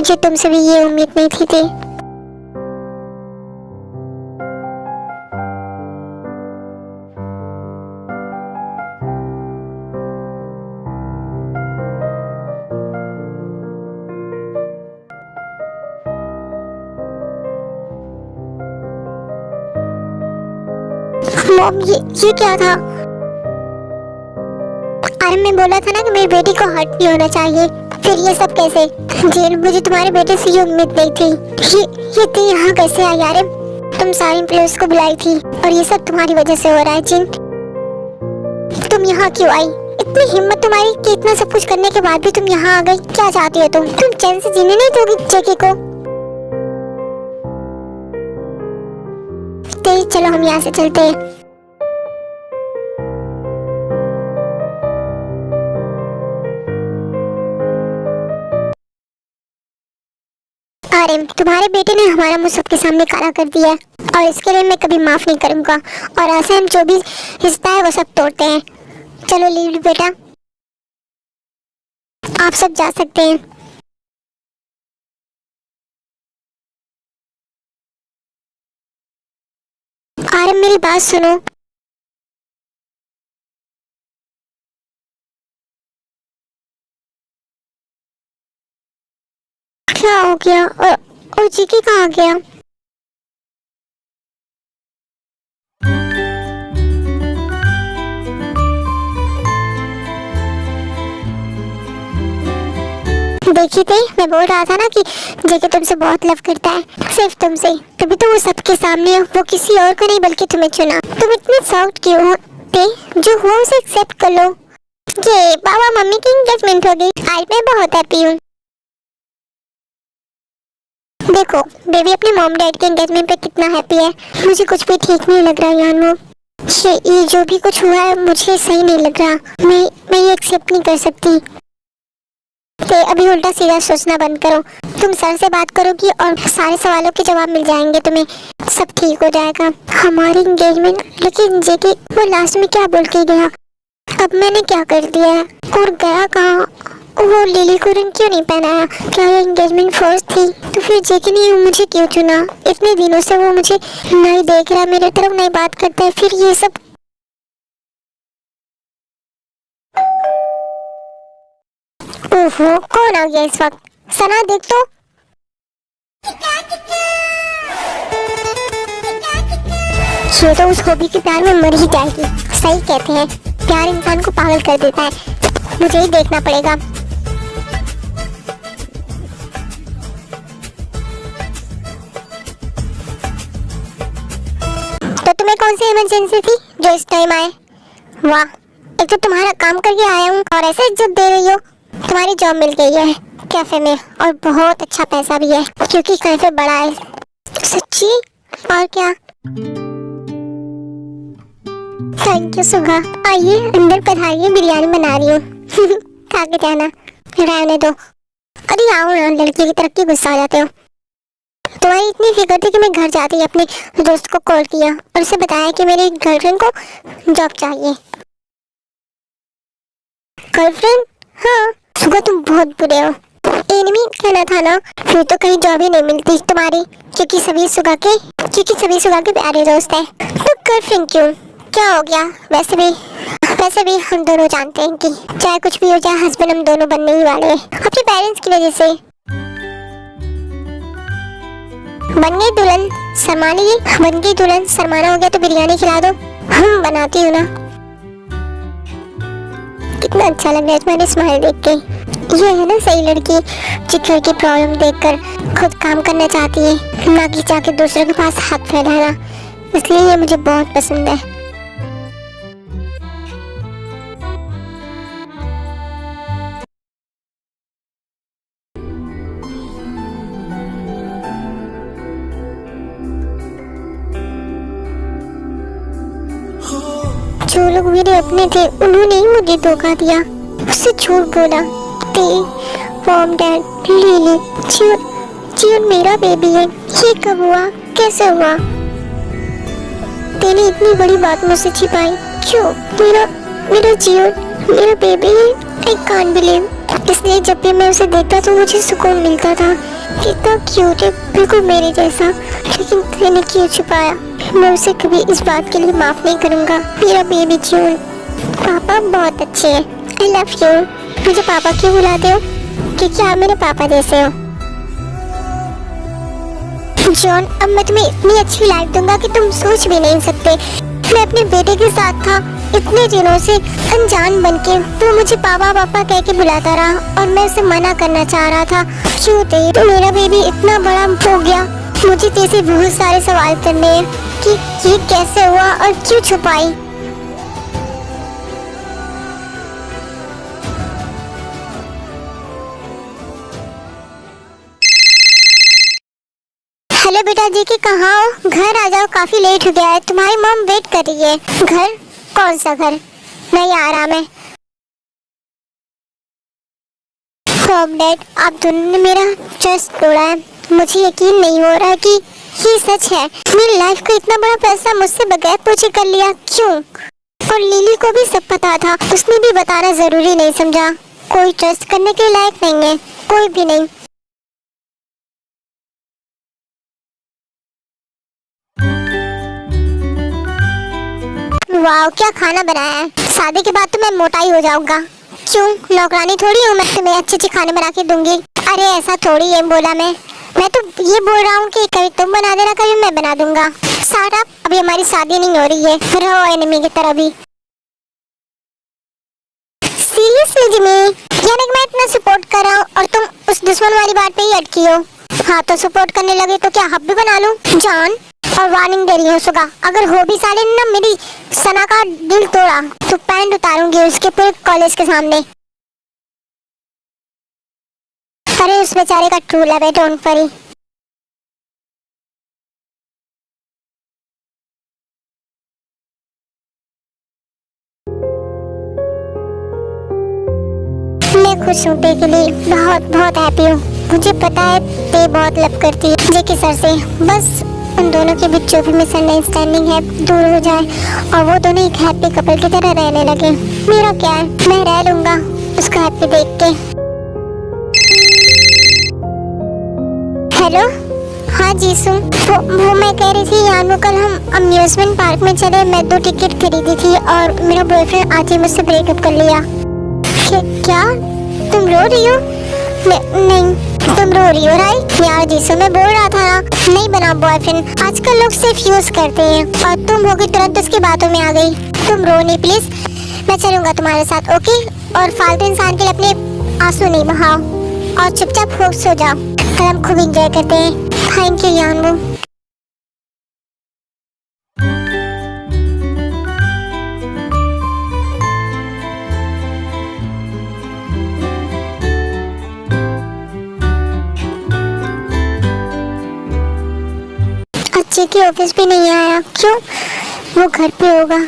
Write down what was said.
मुझे तुमसे भी ये उम्मीद नहीं थी। मॉम, ये क्या था? अरे मैं बोला था ना कि मेरी बेटी को हर्ट नहीं होना चाहिए। फिर ये सब कैसे? जेन, मुझे तुम्हारे बेटे से ये उम्मीद नहीं थी। ये तू यहाँ कैसे आई यार? तुम सारी पुलिस को बुलाई थी और ये सब तुम्हारी वजह से हो रहा है। जिन, तुम यहाँ क्यों आई? इतनी हिम्मत तुम्हारी कि इतना सब कुछ करने के बाद भी तुम यहाँ आ गई। क्या चाहती हो तुम चैन से जीने नहीं दोगी जेकी को? तेज चलो, हम यहाँ से चलते हैं। अरे तुम्हारे बेटे ने हमारा मुंह सबके सामने काला कर दिया है और इसके लिए मैं कभी माफ नहीं करूंगा। और ऐसे हम जो भी रिश्ता है वो सब तोड़ते हैं। चलो लीव बेटा, आप सब जा सकते हैं। अरे मेरी बात सुनो। क्या हो गया? और जीकी कहाँ गया? देखी थी, मैं बोल रहा था ना कि जेके तुमसे बहुत लव करता है, सिर्फ तुमसे। तभी तो वो सबके सामने वो किसी और को नहीं बल्कि तुम्हें चुना। तुम इतने सॉफ्ट क्यों होते? जो हो उसे एक्सेप्ट कर लो। ये पापा मम्मी की एंगेजमेंट हो गई, आज मैं बहुत हैप्पी हूँ। देखो बेबी अपने मॉम डैड के एंगेजमेंट पे कितना हैप्पी है। मुझे कुछ भी ठीक नहीं लग रहा यानो। ये जो भी कुछ हुआ है मुझे सही नहीं लग रहा। मैं ये एक्सेप्ट नहीं कर सकती। तो अभी उल्टा सीधा सोचना बंद करो। तुम सर से बात करोगी और सारे सवालों के जवाब मिल जाएंगे तुम्हें। सब ठीक हो जाएगा। हमारी एंगेजमेंट, लेकिन जेकी वो लास्ट में क्या बोल के गया? अब मैंने क्या कर दिया है? और गया कहाँ? वो लिली को रिंग क्यों नहीं पहनाया? क्या ये एंगेजमेंट फर्स्ट थी? तो फिर जेकी ने मुझे क्यों चुना? इतने दिनों से वो मुझे नहीं देख रहा, मेरे तरफ नहीं बात करता है, फिर ये सब। ओहो, कौन आ गया इस वक्त? सना देख तो। ये तो उस हॉबी के प्यार में मर ही जाएगी। सही कहते हैं, प्यार इंसान को पागल कर देता है। मुझे ही देखना पड़ेगा। तो तुम्हें कौन सी इमरजेंसी थी जो इस टाइम आए? वाह, एक तो तुम्हारा काम करके आया हूँ और ऐसे इज्जत दे रही हो। तुम्हारी जॉब मिल गई है कैफे में और बहुत अच्छा पैसा भी है क्योंकि कैफे बड़ा है। सच्ची? और क्या? थैंक यू सुगा। आइए अंदर पधारिए, बिरयानी बना रही हूँ। खा के जाना, रहने दो। अरे आओ ना, लड़की की तरक्की गुस्सा आ जाते हो। तुम्हारी इतनी फिक्र थी कि मैं घर जाती अपने दोस्त को कॉल किया और उसे बताया कि मेरी गर्लफ्रेंड को जॉब चाहिए। गर्लफ्रेंड? हाँ सुगा, तुम बहुत बुरे हो। एनिमी कहना था ना। फिर तो कहीं जॉब ही नहीं मिलती तुम्हारी, क्योंकि सभी सुगा के प्यारे दोस्त हैं। तो गर्लफ्रेंड क्यों? क्या हो गया? वैसे भी हम दोनों जानते हैं कि चाहे कुछ भी हो जाए, हस्बैंड हम दोनों बनने ही वाले हैं, अपने पेरेंट्स की वजह से। बन गई दुल्हन शर्मानी, बन गई दुल्हन शर्माना हो गया तो बिरयानी खिला दो। हम बनाती हूँ ना। कितना अच्छा लग रहा है तुम्हारी स्माइल देख के। ये है ना सही लड़की, जो घर की प्रॉब्लम देखकर खुद काम करना चाहती है, ना कि जाके दूसरों के पास हाथ फैलाना। इसलिए ये मुझे बहुत पसंद है। जो लोग मेरे अपने थे उन्होंने ही मुझे धोखा दिया, उससे झूठ बोला। मॉम डैड लिली जीवन मेरा बेबी है। ये कब हुआ? कैसे हुआ? तूने इतनी बड़ी बात मुझसे छिपाई क्यों? मेरा जीवन मेरा बेबी है। I can't believe. इसलिए जब भी मैं उसे देखता तो मुझे सुकून मिलता था। कितना क्यूट है, बिल्कुल मेरे जैसा। लेकिन तेने क्यों छुपाया? मैं उसे कभी इस बात के लिए माफ नहीं करूंगा। मेरा बेबी जून। पापा बहुत अच्छे हैं। I love you. मुझे पापा क्यों बुलाते हो? क्योंकि आप मेरे पापा जैसे हो। जॉन, अब मैं तुम्हें इतनी अच्छी लाइफ दूंगा कि तुम सोच भी नहीं सकते। मैं अपने बेटे के साथ था इतने दिनों से, अनजान बनके वो मुझे पापा पापा कह के बुलाता रहा और मैं उसे मना करना चाह रहा था। क्यों थे तो मेरा बेबी इतना बड़ा हो गया। मुझे तेरे बहुत सारे सवाल करने हैं कि ये कैसे हुआ और क्यों छुपाई। हेलो बेटा जी, कि कहाँ हो? घर आ जाओ, काफी लेट हो गया है। तुम्हारी मॉम वेट कर रही है। घर? कौन सा घर? नहीं आ रहा मैं। डैड, आप दोनों ने मेरा ट्रस्ट तोड़ा है। मुझे यकीन नहीं हो रहा कि ये सच है। मेरी लाइफ का इतना बड़ा पैसा मुझसे बगैर पूछे कर लिया, क्यों? और लिली को भी सब पता था, उसने भी बताना जरूरी नहीं समझा। कोई ट्रस्ट करने के लायक नहीं है, कोई भी नहीं। वाह, क्या खाना बनाया है। शादी के बाद तो मैं मोटा ही हो जाऊंगा। क्यों? नौकरानी थोड़ी हूँ मैं, तुम्हें अच्छे अच्छे खाने बना के दूंगी। अरे ऐसा थोड़ी है बोला मैं तो ये बोल रहा हूँ कि कभी तुम बना देना, कभी मैं बना दूंगा। सारा अभी हमारी शादी नहीं हो रही है, रहो एनिमी की तरह भी। सीरियसली जिमी, यानी कि मैं इतना सपोर्ट कर रहा हूँ और तुम उस दुश्मन वाली बात पे ही अटकी हो। हाँ तो सपोर्ट करने लगे तो क्या हब भी बना लूं? जॉन, और वार्निंग दे रही हूँ सुगा, अगर हो भी साले ना मेरी सना का दिल तोड़ा तो पैंट उतारूंगी उसके पूरे कॉलेज के सामने। अरे उस बेचारे का ट्रू लव है, डोंट वरी। मैं खुश हूँ पे के लिए, बहुत बहुत हैप्पी हूँ। मुझे पता है ते बहुत लव करती है जेके सर से। बस उन दोनों के बीच जो भी मिसअंडरस्टैंडिंग है दूर हो जाए और वो दोनों एक हैप्पी कपल की तरह रहने लगे। मेरा क्या है, मैं रह लूंगा उसका हैप्पी देख के। हेलो, हाँ जी सुन, वो मैं कह रही थी यार, वो कल हम अम्यूजमेंट पार्क में चले। मैं 2 टिकट खरीदी थी और मेरा बॉयफ्रेंड आज ही मुझसे ब्रेकअप कर लिया। क्या? तुम रो रही हो? नहीं, तुम रो रही हो राइट? यार जीसू, मैं बोल रहा था नहीं बना बॉयफ्रेंड। आजकल लोग सिर्फ यूज करते हैं और तुम होगी तुरंत उसकी बातों में आ गई। तुम रो नहीं प्लीज, मैं चलूंगा तुम्हारे साथ, ओके? और फालतू इंसान के लिए अपने आंसू नहीं बहाओ और चुपचाप होश सो जाओ। कल हम खूब एंजॉय करते हैं। थैंक यू यानू। अच्छे की ऑफिस भी नहीं आया, क्यों? वो घर पे होगा।